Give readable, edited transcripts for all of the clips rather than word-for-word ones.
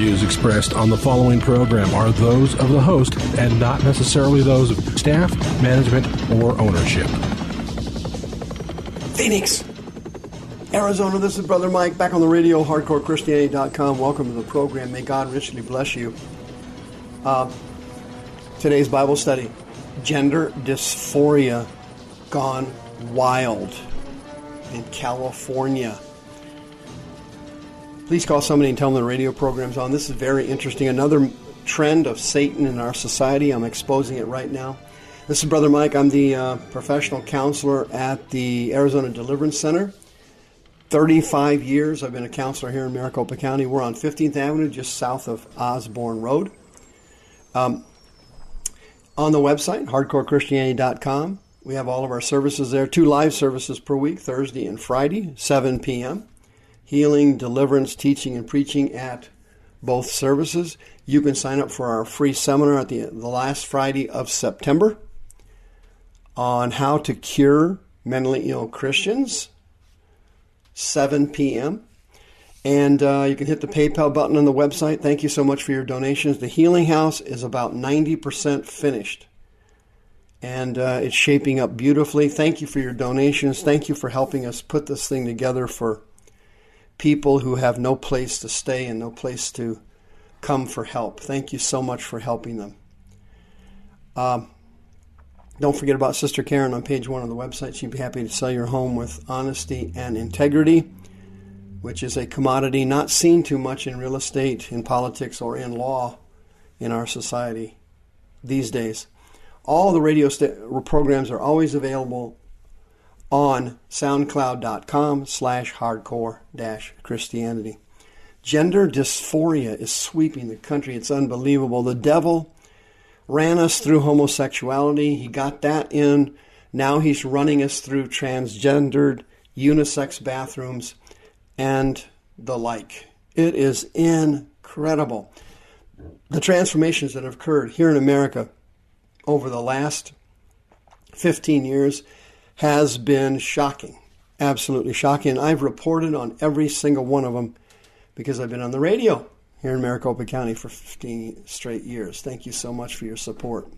views expressed on the following program are those of the host and not necessarily those of staff, management, or ownership. Phoenix, Arizona, this is Brother Mike back on the radio, hardcorechristianity.com. Welcome to the program. May God richly bless you. Today's Bible study, gender dysphoria gone wild in California. Please call somebody and tell them the radio program's on. This is very interesting. Another trend of Satan in our society. I'm exposing it right now. This is Brother Mike. I'm the professional counselor at the Arizona Deliverance Center. 35 years I've been a counselor here in Maricopa County. We're on 15th Avenue, just south of Osborne Road. On the website, hardcorechristianity.com, we have all of our services there. 2 live services per week, Thursday and Friday, 7 p.m. Healing, deliverance, teaching, and preaching at both services. You can sign up for our free seminar at the last Friday of September on how to cure mentally ill Christians, 7 p.m. And you can hit the PayPal button on the website. Thank you so much for your donations. The Healing House is about 90% finished. And it's shaping up beautifully. Thank you for your donations. Thank you for helping us put this thing together for people who have no place to stay and no place to come for help. Thank you so much for helping them. Don't forget about Sister Karen on page 1 of the website. She'd be happy to sell your home with honesty and integrity, which is a commodity not seen too much in real estate, in politics, or in law in our society these days. All the radio programs are always available on soundcloud.com/hardcore-christianity. Gender dysphoria is sweeping the country. It's unbelievable. The devil ran us through homosexuality. He got that in. Now he's running us through transgendered, unisex bathrooms and the like. It is incredible. The transformations that have occurred here in America over the last 15 years has been shocking, absolutely shocking. And I've reported on every single one of them because I've been on the radio here in Maricopa County for 15 straight years. Thank you so much for your support.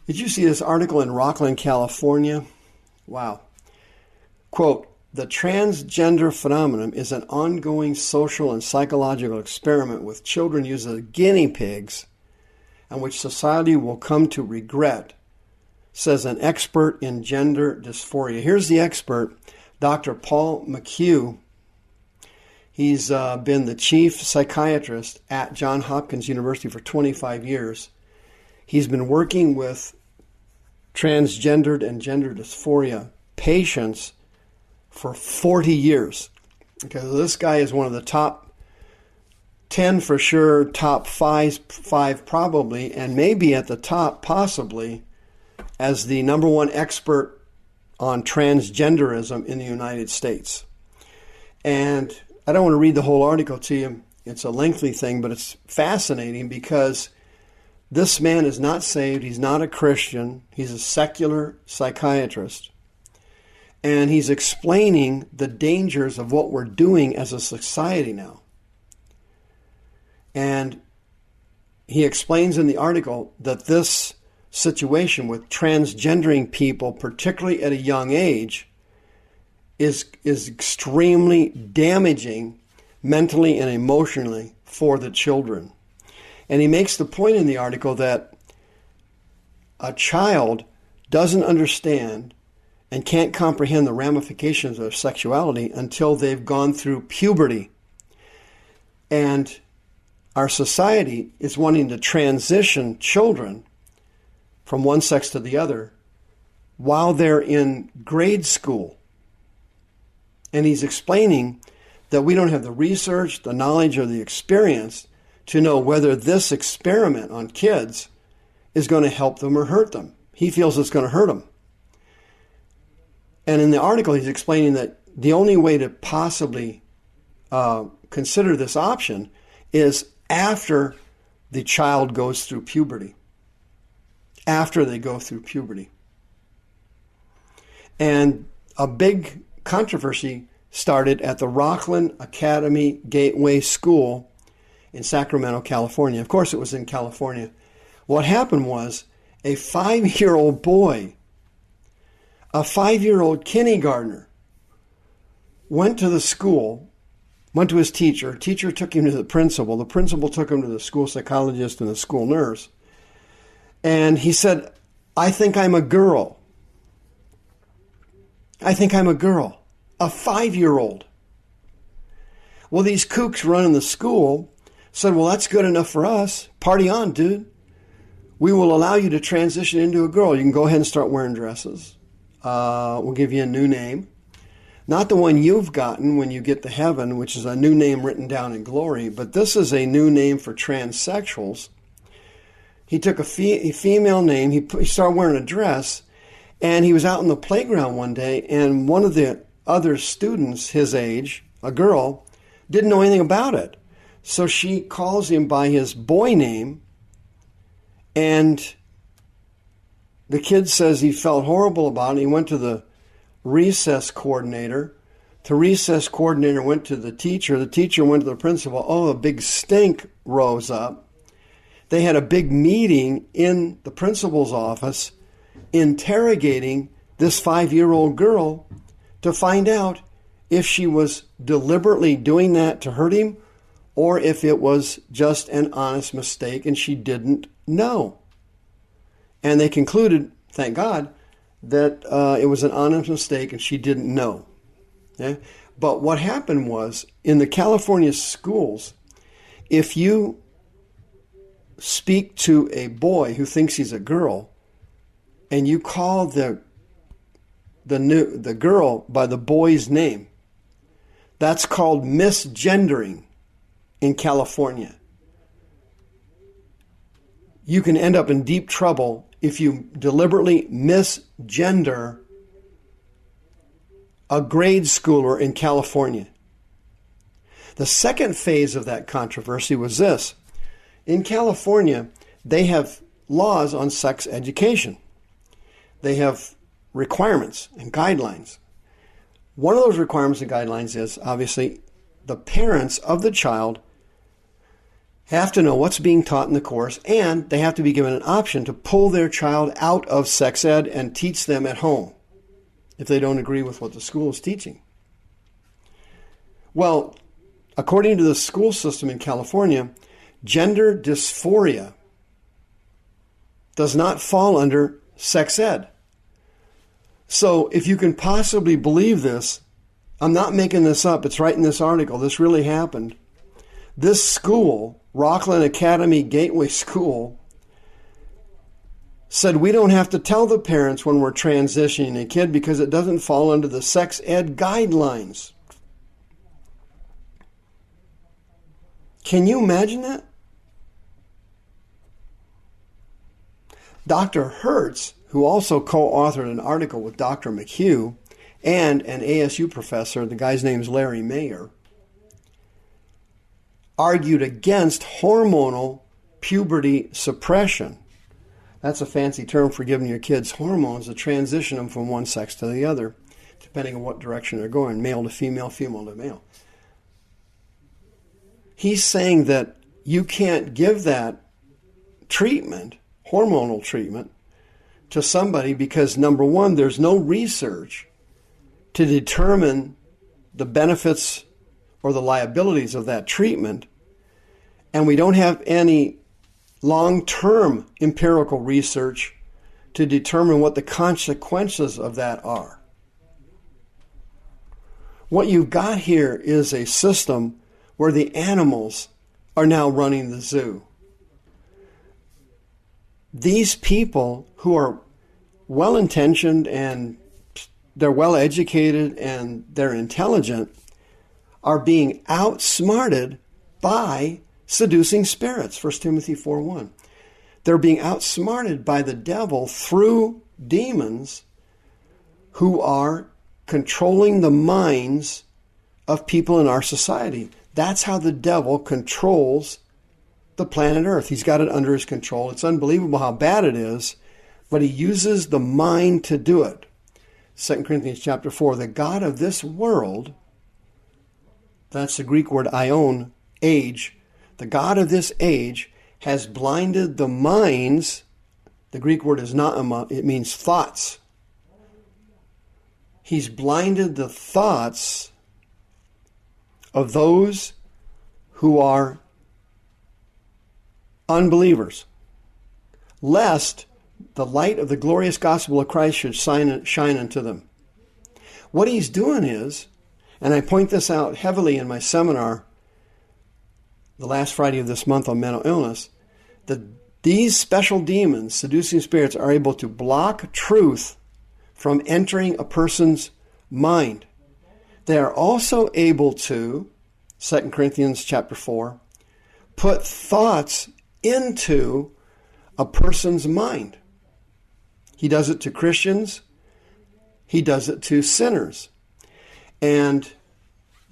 Did you see this article in Rockland, California? Wow. Quote, "The transgender phenomenon is an ongoing social and psychological experiment with children used as guinea pigs and which society will come to regret," says an expert in gender dysphoria. Here's the expert, Dr. Paul McHugh. He's been the chief psychiatrist at Johns Hopkins University for 25 years. He's been working with transgendered and gender dysphoria patients for 40 years. Okay, so this guy is one of the top 10 for sure, top five probably, and maybe at the top possibly as the number one expert on transgenderism in the United States. And I don't want to read the whole article to you. It's a lengthy thing, but it's fascinating because this man is not saved. He's not a Christian. He's a secular psychiatrist. And he's explaining the dangers of what we're doing as a society now. And he explains in the article that this situation with transgendering people, particularly at a young age, is extremely damaging mentally and emotionally for the children. And he makes the point in the article that a child doesn't understand and can't comprehend the ramifications of sexuality until they've gone through puberty. And our society is wanting to transition children from one sex to the other while they're in grade school. And he's explaining that we don't have the research, the knowledge, or the experience to know whether this experiment on kids is going to help them or hurt them. He feels it's going to hurt them. And in the article, he's explaining that the only way to possibly consider this option is after the child goes through puberty. After they go through puberty. And a big controversy started at the Rockland Academy Gateway School in Sacramento, California. Of course, it was in California. What happened was a 5-year-old boy, a 5-year-old kindergartner, went to the school, went to his teacher. Teacher took him to the principal. The principal took him to the school psychologist and the school nurse. And he said, I think I'm a girl. I think I'm a girl. A 5-year-old. Well, these kooks running the school said, well, that's good enough for us. Party on, dude. We will allow you to transition into a girl. You can go ahead and start wearing dresses. We'll give you a new name. Not the one you've gotten when you get to heaven, which is a new name written down in glory, but this is a new name for transsexuals. He took a female name, he started wearing a dress, and he was out in the playground one day, and one of the other students his age, a girl, didn't know anything about it. So she calls him by his boy name, and the kid says he felt horrible about it. He went to the recess coordinator. The recess coordinator went to the teacher. The teacher went to the principal. Oh, a big stink rose up. They had a big meeting in the principal's office interrogating this 5-year-old girl to find out if she was deliberately doing that to hurt him or if it was just an honest mistake and she didn't know. And they concluded, thank God, that it was an honest mistake and she didn't know. Okay? But what happened was, in the California schools, if you speak to a boy who thinks he's a girl and you call the girl by the boy's name, that's called misgendering in California. You can end up in deep trouble if you deliberately misgender a grade schooler in California. The second phase of that controversy was this. In California, they have laws on sex education. They have requirements and guidelines. One of those requirements and guidelines is, obviously, the parents of the child have to know what's being taught in the course, and they have to be given an option to pull their child out of sex ed and teach them at home if they don't agree with what the school is teaching. Well, according to the school system in California, gender dysphoria does not fall under sex ed. So if you can possibly believe this, I'm not making this up, it's right in this article, this really happened. This school, Rockland Academy Gateway School, said we don't have to tell the parents when we're transitioning a kid because it doesn't fall under the sex ed guidelines. Can you imagine that? Dr. Hertz, who also co-authored an article with Dr. McHugh and an ASU professor, the guy's name is Larry Mayer, argued against hormonal puberty suppression. That's a fancy term for giving your kids hormones to transition them from one sex to the other, depending on what direction they're going, male to female, female to male. He's saying that you can't give that treatment, hormonal treatment, to somebody because, number one, there's no research to determine the benefits or the liabilities of that treatment, and we don't have any long-term empirical research to determine what the consequences of that are. What you've got here is a system where the animals are now running the zoo. These people who are well-intentioned and they're well-educated and they're intelligent are being outsmarted by seducing spirits, 1 Timothy 4:1. They're being outsmarted by the devil through demons who are controlling the minds of people in our society. That's how the devil controls the planet Earth. He's got it under his control. It's unbelievable how bad it is, but he uses the mind to do it. 2 Corinthians chapter 4, the God of this world, that's the Greek word aion, age, The God of this age has blinded the minds. The Greek word is naama, it means thoughts. He's blinded the thoughts of those who are unbelievers, lest the light of the glorious gospel of Christ should shine unto them. What he's doing is, and I point this out heavily in my seminar the last Friday of this month on mental illness, that these special demons, seducing spirits, are able to block truth from entering a person's mind. They are also able to, 2 Corinthians chapter 4, put thoughts into a person's mind. He does it to Christians. He does it to sinners. And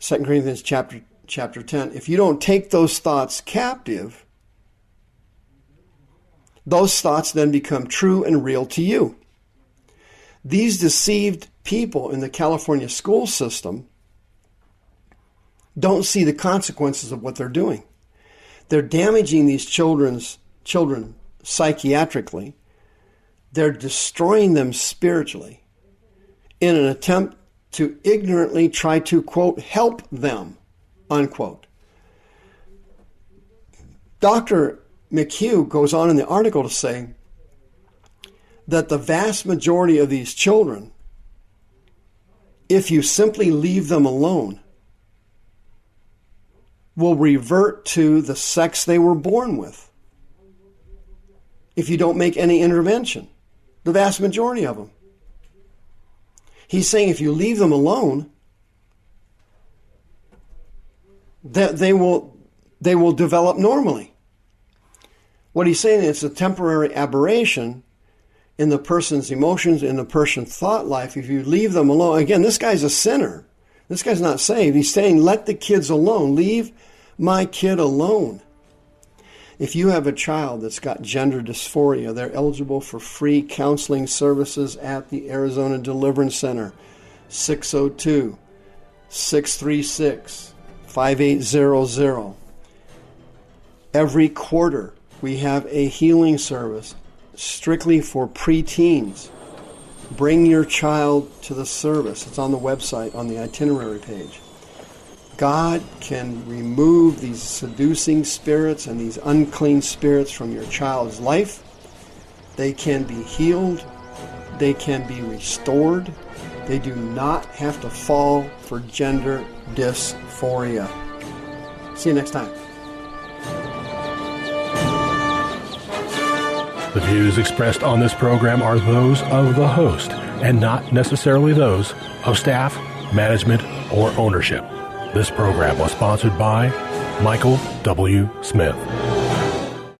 2 Corinthians chapter 10, if you don't take those thoughts captive, those thoughts then become true and real to you. These deceived people in the California school system don't see the consequences of what they're doing. They're damaging these children psychiatrically. They're destroying them spiritually in an attempt to ignorantly try to, quote, help them, unquote. Dr. McHugh goes on in the article to say that the vast majority of these children, if you simply leave them alone, will revert to the sex they were born with if you don't make any intervention. The vast majority of them. He's saying if you leave them alone, that they will develop normally. What he's saying is it's a temporary aberration in the person's emotions, in the person's thought life. If you leave them alone, again, this guy's a sinner. This guy's not saved. He's saying, let the kids alone. Leave my kid alone. If you have a child that's got gender dysphoria, they're eligible for free counseling services at the Arizona Deliverance Center, 602-636-5800. Every quarter, we have a healing service strictly for preteens. Bring your child to the service. It's on the website, on the itinerary page. God can remove these seducing spirits and these unclean spirits from your child's life. They can be healed. They can be restored. They do not have to fall for gender dysphoria. See you next time. The views expressed on this program are those of the host and not necessarily those of staff, management, or ownership. This program was sponsored by Michael W. Smith.